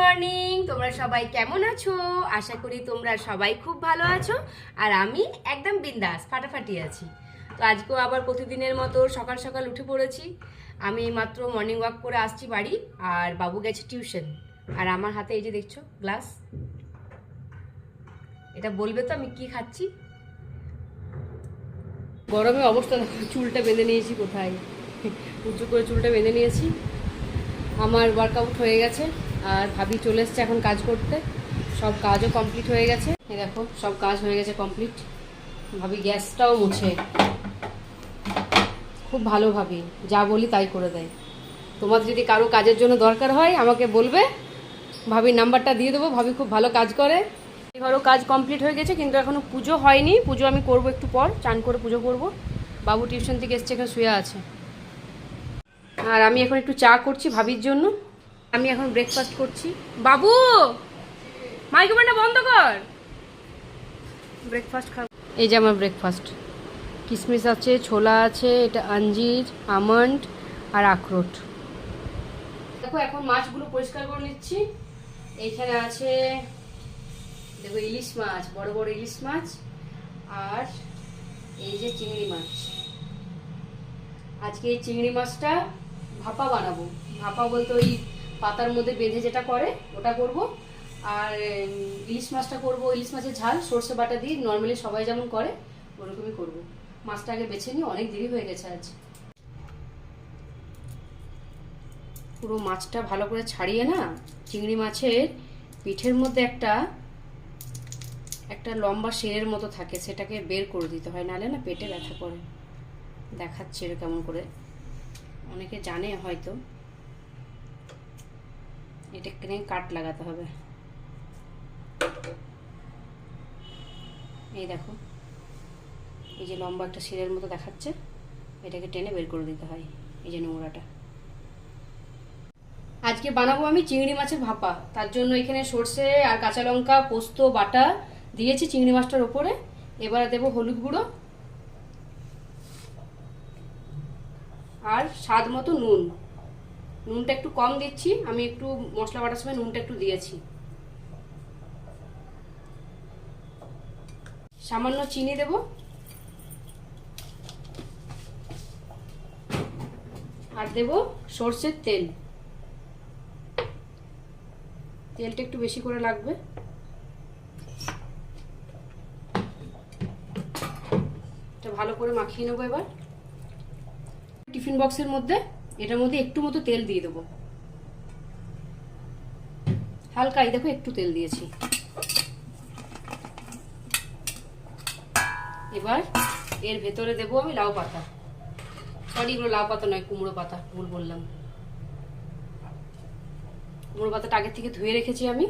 Morning, তোমরা সবাই কেমন আছো? আশা করি তোমরা সবাই খুব ভালো আছো আর আমি একদম বিন্দাস ফাটাফাটি আছি। তো আজকেও আবার প্রতিদিনের মতো সকাল সকাল উঠে পড়েছি। আমি মাত্র মর্নিং ওয়াক করে আসছি বাড়ি, আর বাবু গেছে টিউশন। আর আমার হাতে এই যে দেখছো গ্লাস, এটা বলবে তো আমি কি খাচ্ছি। গরমে অবস্থা চুলটা বেঁধে নিয়েছি, কোথায় উঁচু করে চুলটা বেঁধে নিয়েছি। আমার ওয়ার্কআউট হয়ে গেছে আর ভাবি চলে এসছে এখন কাজ করতে। সব কাজও কমপ্লিট হয়ে গেছে, এই দেখো সব কাজ হয়ে গেছে কমপ্লিট। ভাবি গ্যাসটাও মুছে, খুব ভালো ভাবি, যা বলি তাই করে দেয়। তোমাদের যদি কারো কাজের জন্য দরকার হয় আমাকে বলবে, ভাবির নাম্বারটা দিয়ে দেবো। ভাবি খুব ভালো কাজ করে। ঘরও কাজ কমপ্লিট হয়ে গেছে, কিন্তু এখনও পুজো হয়নি। পুজো আমি করব একটু পর, চান করে পুজো করব। বাবু টিউশন থেকে এসছে, এখানে শুয়ে আছে। আর আমি এখন একটু চা করছি ভাবির জন্য। আমি এখন ব্রেকফাস্ট করছি। বাবু মাইক্রোওভেনটা বন্ধ কর, ব্রেকফাস্ট খাবো। এই যে আমার ব্রেকফাস্ট, কিশমিশ আছে, ছোলা আছে, এটা আঞ্জির, আমন্ড আর আখরোট। দেখো এখন মাছগুলো পরিষ্কার করে নিচ্ছি। এইখানে আছে দেখো ইলিশ মাছ, বড় বড় ইলিশ মাছ, আর এই যে চিংড়ি মাছ। আজকে এই চিংড়ি মাছটা ভাপা বানাবো। ভাপা বলতে ওই পাতার মধ্যে বেঁধে যেটা করে ওটা করব। আর ইলিশ মাছটা করব ইলিশ মাছের ঝাল, সর্ষে বাটা দিয়ে, নর্মালি সবাই যেমন করে ওরকমই করব। মাছটা আগে বেছে নিই, অনেক দেরি হয়ে গেছে আজ। পুরো মাছটা ভালো করে ছাড়িয়ে না, চিংড়ি মাছের পিঠের মধ্যে একটা লম্বা শেরের মতো থাকে, সেটাকে বের করে দিতে হয়, নাহলে না পেটে ব্যথা করে। দেখাচ্ছে এটা কেমন করে, অনেকে জানে হয়তো। এটা কিনে কাট লাগাতে হবে। এই দেখো, এই যে লম্বা একটা শিরের মতো দেখাচ্ছে, এটাকে টেনে বের করে দিতে হয়, এই যে নোংরাটা। আজকে বানাবো আমি চিংড়ি মাছের ভাপা। তার জন্য এখানে সর্ষে আর কাঁচা লঙ্কা পোস্ত বাটা দিয়েছি চিংড়ি মাছটার ওপরে। এবারে দেবো হলুদ গুঁড়ো আর স্বাদ মতো নুন। নুনটা একটু কম দিচ্ছি, আমি একটু মশলা বাটার সময় নুনটা একটু দিয়েছি। সামান্য চিনি দেব, আর দেব সর্ষের তেল। তেলটা একটু বেশি করে লাগবে। এটা ভালো করে মাখিয়ে নেবো। এবার টিফিন বক্সের মধ্যে এটার মধ্যে একটু মতো তেল দিয়ে দেবো, হালকা। এই দেখো একটু তেল দিয়েছি। এবার এর ভেতরে দেবো আমি লাউ পাতা, সরি এগুলো লাউ পাতা নয়, কুমড়ো পাতা, ভুল বললাম। কুমড়ো পাতাটা আগে থেকে ধুয়ে রেখেছি আমি,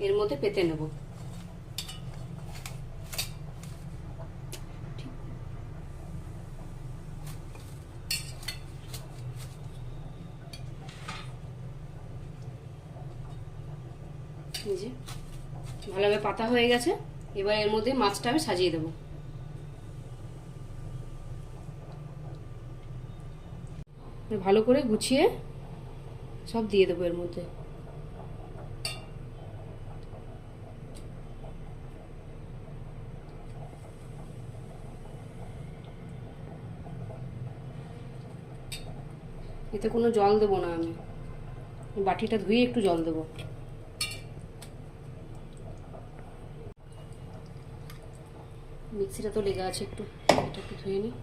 এর মধ্যে পেতে নেব। ভালোভাবে পাতা হয়ে গেছে। এবার এর মধ্যে মাছটা আমি সাজিয়ে দেবো। ভালো করে গুছিয়ে সব দিয়ে দেবো এর মধ্যে। এতে কোনো জল দেবো না, আমি বাটিটা ধুয়ে একটু জল দেবো। মিক্সিটা তো লেগে আছে, একটু এটা একটু ধুয়ে নিই।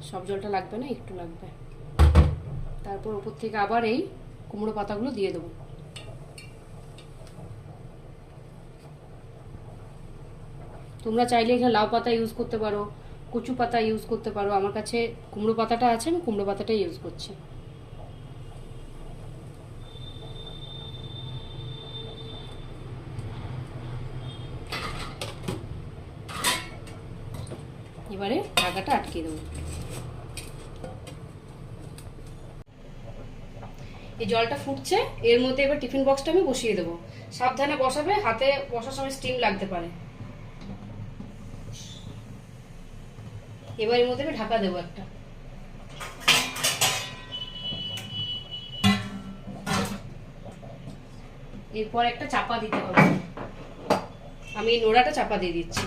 সব জলটা লাগবে না, একটু লাগবে। তারপর উপর থেকে আবার এই কুমড়ো পাতাগুলো দিয়ে দেবো। তোমরা চাইলে এখানে লাউ পাতা ইউজ করতে পারো, কচু পাতা ইউজ করতে পারো। আমার কাছে কুমড়ো পাতাটা আছে, আমি কুমড়ো পাতাটাই ইউজ করছি। এবারে ঢাকাটা আটকে দেবো। এই জলটা ফুটছে, এর মধ্যে এবার টিফিন বক্সটা আমি বসিয়ে দেবো। সাবধানে বসাবে, হাতে বসার সময় স্টিম লাগতে পারে। এবার এর মধ্যে আমি ঢাকা দেবো একটা। এরপর একটা চাপা দিতে হবে। আমি এই নোড়াটা চাপা দিয়ে দিচ্ছি।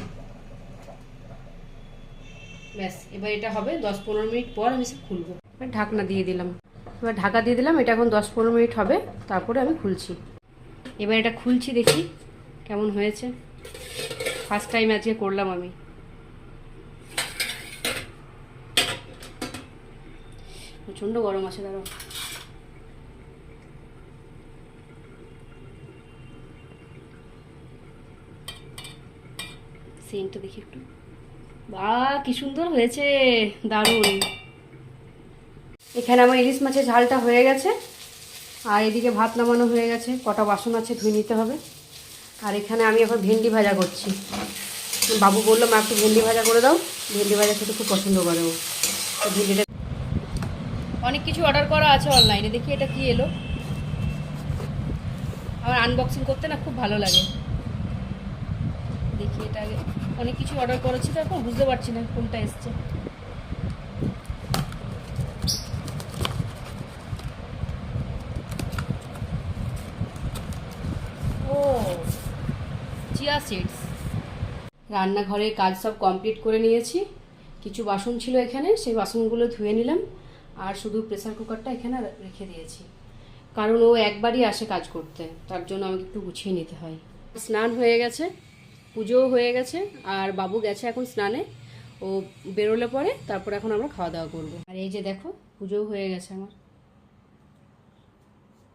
ব্যাস, এবার এটা হবে 10-15 মিনিট পর আমি সব খুলবো। ঢাকনা দিয়ে দিলাম। এবার ঢাকা দিয়ে দিলাম, এটা এখন 10-15 মিনিট হবে, তারপরে আমি খুলছি। এবার এটা খুলছি, দেখি কেমন হয়েছে। ফার্স্ট টাইম আজকে করলাম আমি। প্রচণ্ড গরম আছে, দাঁড়াও। সেন্টটা দেখি একটু। বাহ, কি সুন্দর হয়েছে, দারুণ। এখানে আমার ইলিশ মাছের ঝালটা হয়ে গেছে, আর এদিকে ভাত নামানো হয়ে গেছে। কটা বাসন আছে, ধুয়ে নিতে হবে। আর এখানে আমি এখন ভেন্ডি ভাজা করছি। বাবু বললো মা একটু ভেন্ডি ভাজা করে দাও, ভেন্ডি ভাজা খেতে খুব পছন্দ করে ও। তো ভেন্ডিটা, অনেক কিছু অর্ডার করা আছে অনলাইনে, দেখি এটা কি এলো। আমার আনবক্সিং করতে না খুব ভালো লাগে। দেখি এটা আগে, অনেক কিছু অর্ডার করেছি তো এখন বুঝতে পারছি না কোনটা এসছে। ও, চিয়া সিডস। রান্নাঘরের কাজ সব কমপ্লিট করে নিয়েছি। কিছু বাসন ছিল এখানে, সেই বাসনগুলো ধুয়ে নিলাম। আর শুধু প্রেসার কুকারটা এখানে রেখে দিয়েছি, কারণ ও একবারই আসে কাজ করতে, তার জন্য আমাকে একটু গুছিয়ে নিতে হয়। স্নান হয়ে গেছে, পুজোও হয়ে গেছে, আর বাবু গেছে এখন স্নানে। ও বেরোলে পরে তারপর এখন আমরা খাওয়া দাওয়া করবো। আর এই যে দেখো, পুজোও হয়ে গেছে আমার।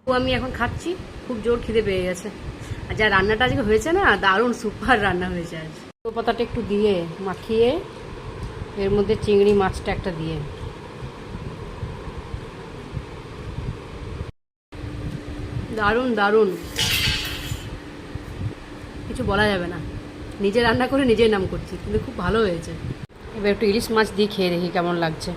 ও আমি এখন খাচ্ছি, খুব জোর খিদে পেয়ে গেছে। আর যা রান্নাটা আজকে হয়েছে না, দারুণ সুপার রান্না হয়েছে আজ। পাতাটা একটু দিয়ে মাখিয়ে, এর মধ্যে চিংড়ি মাছটা একটা দিয়ে, দারুণ দারুণ, কিছু বলা যাবে না। নিজে রান্না করে নিজেই নাম করছি, কিন্তু খুব ভালো হয়েছে। এবার একটু ইলিশ মাছ দিয়ে খেয়ে দেখি কেমন লাগছে।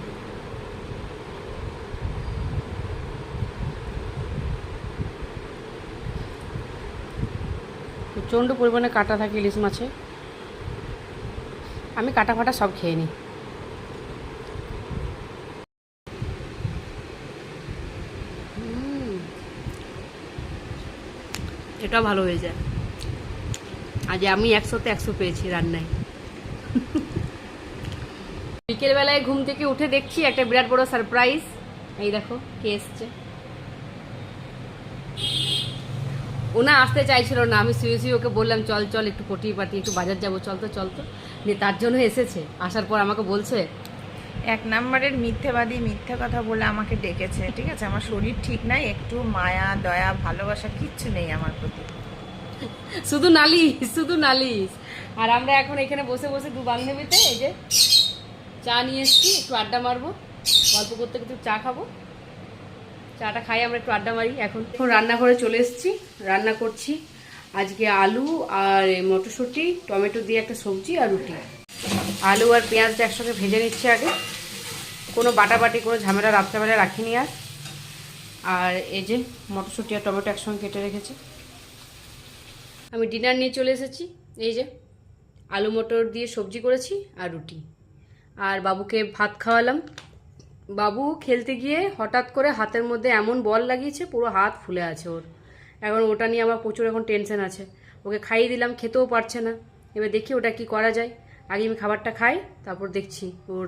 প্রচণ্ড পরিমাণে কাটা থাকে ইলিশ মাছে, আমি কাটা ফাটা সব খেয়ে নিই। এটাও ভালো হয়ে যায়। আজ আমি 100তে 100 পেয়েছি রান্নায়। বিকেলবেলায় ঘুম থেকে উঠে দেখছি একটা বিরাট বড় সারপ্রাইজ। এই দেখো কে এসছে। ওনা আসতে চাইছিল না, আমি শুয়ে শুয়ে ওকে বললাম চল চল একটু পটি পাটি একটু বাজার যাবো, চল তো চল তো। নিয়ে তার জন্য এসেছে। আসার পর আমাকে বলছে, 1 নম্বরের মিথ্যেবাদী, মিথ্যে কথা বলে আমাকে ডেকেছে। ঠিক আছে, আমার শরীর ঠিক নাই, একটু মায়া দয়া ভালোবাসা কিচ্ছু নেই আমার প্রতি, শুধু নালিশ শুধু নালিশ। আর আমরা এখন এখানে বসে বসে দু বান্ধবীতে এই যে চা নিয়ে এসেছি, একটু আড্ডা মারবো, গল্প করতে একটু চা খাবো। চাটা খাই, আমরা একটু আড্ডা মারি। এখন রান্নাঘরে চলে এসেছি, রান্না করছি আজকে আলু আর মটরশুঁটি টমেটো দিয়ে একটা সবজি আর রুটি। আলু আর পেঁয়াজটা একসঙ্গে ভেজে নিচ্ছি আগে, কোনো বাটাবাটি কোনো ঝামেলা রাত্রেবেলা রাখিনি। আর এই যে মটরশুঁটি আর টমেটো একসঙ্গে কেটে রেখেছি। আমি ডিনার নিয়ে চলে এসেছি। এই যে আলু মটর দিয়ে সবজি করেছি আর রুটি, আর বাবুকে ভাত খাওয়ালাম। বাবু খেলতে গিয়ে হঠাৎ করে হাতের মধ্যে এমন বল লাগিয়েছে, পুরো হাত ফুলে আছে ওর। এখন ওটা নিয়ে আমার প্রচুর এখন টেনশন আছে। ওকে খাইয়ে দিলাম, খেতেও পারছে না। এবার দেখি ওটা কি করা যায়। আগে আমি খাবারটা খাই, তারপর দেখছি ওর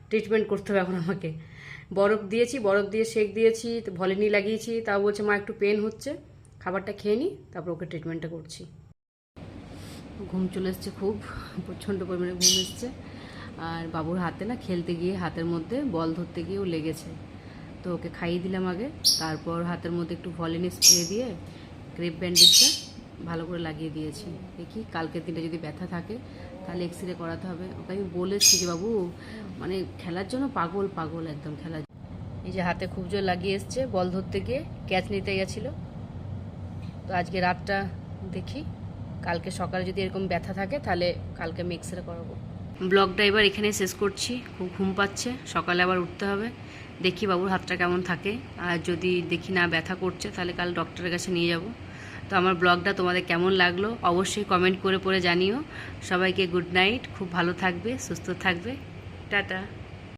ট্রিটমেন্ট করতে হবে এখন আমাকে। বরফ দিয়েছি, বরফ দিয়ে সেক দিয়েছি, ভলিনি লাগিয়েছি, তাও বলছে মা একটু পেন হচ্ছে, খাবারটা খেয়ে নিই তারপর ওকে ট্রিটমেন্টটা করছি। ঘুম চলে এসছে, খুব প্রচণ্ড পরিমাণে ঘুম এসছে। আর বাবুর হাতে না খেলতে গিয়ে হাতের মধ্যে বল ধরতে গিয়েও লেগেছে, তো ওকে খাইয়ে দিলাম আগে। তারপর হাতের মধ্যে একটু ভলিনি স্প্রে দিয়ে ক্রেপ ব্যান্ডেজটা ভালো করে লাগিয়ে দিয়েছি। দেখি কালকের দিনে যদি ব্যথা থাকে তাহলে এক্সরে করাতে হবে। ওকে আমি বলেছি যে বাবু মানে খেলার জন্য পাগল পাগল একদম খেলার। এই যে হাতে খুব জোর লাগিয়ে এসছে বল ধরতে গিয়ে, ক্যাচ নিতে গেছিলো। তো আজকে রাতটা দেখি, কালকে সকালে যদি এরকম ব্যথা থাকে তাহলে কালকে আমি এক্সরে করাবো। ব্লগটা এবার এখানে শেষ করছি, খুব ঘুম পাচ্ছে, সকালে আবার উঠতে হবে। দেখি বাবুর হাতটা কেমন থাকে, আর যদি দেখি না ব্যথা করছে তাহলে কাল ডক্টরের কাছে নিয়ে যাব। তো আমার ব্লগটা তোমাদের কেমন লাগলো অবশ্যই কমেন্ট করে জানিও। সবাইকে গুড নাইট, খুব ভালো থাকবে, সুস্থ থাকবে, টাটা।